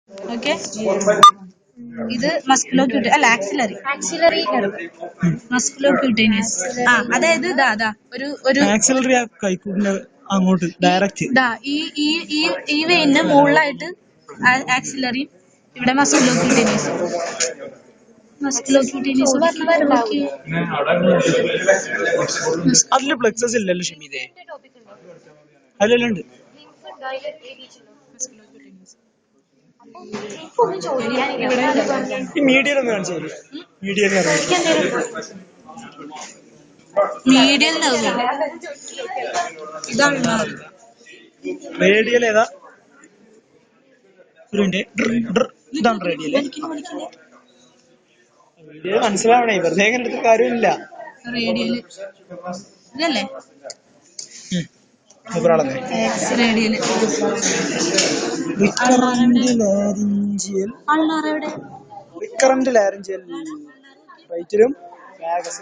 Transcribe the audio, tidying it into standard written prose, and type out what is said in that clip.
Okay, ഇത് മസ്കുലോക്യൂട്ട് അല്ല axillary axillary nerve. മസ്കുലോക്യൂട്ടേനിയസ്. അതായത് ഇതാ ഒരു ഒരു ആക്സിലറി കൈക്കൂട്ടിന്റെ അങ്ങോട്ട് ഡയറക്റ്റ്. ഇതാ ഈ വെയിന് മുകളിലായിട്ട് ആക്സിലറിയും ഇവിടെ മസ്കുലോക്യൂട്ടേനിയസ്. മസ്കുലോക്യൂട്ടേനിയസ് അതില് പ്ലെക്സസ് ഇല്ലല്ലോ ഷെമീദേ? അതിലെല്ലാം ഉണ്ട്. ഈ മീഡിയൽ ഒന്ന് കാണിച്ചു തരും. മീഡിയൽ മീഡിയൽ നെർവ് ഇതാണ്. റേഡിയൽ ഏതാ? ഇതാണ് റേഡിയൽ. റേഡിയൽ മനസ്സിലാവണേ, വെറുതെ എങ്ങനെ എടുത്ത കാര്യമില്ല. റേഡിയൽ ഇതല്ലേ? റേഡിയൽ റിക്കറന്റ് ലാരഞ്ചിയൽ റൈറ്റിലും വാഗസ്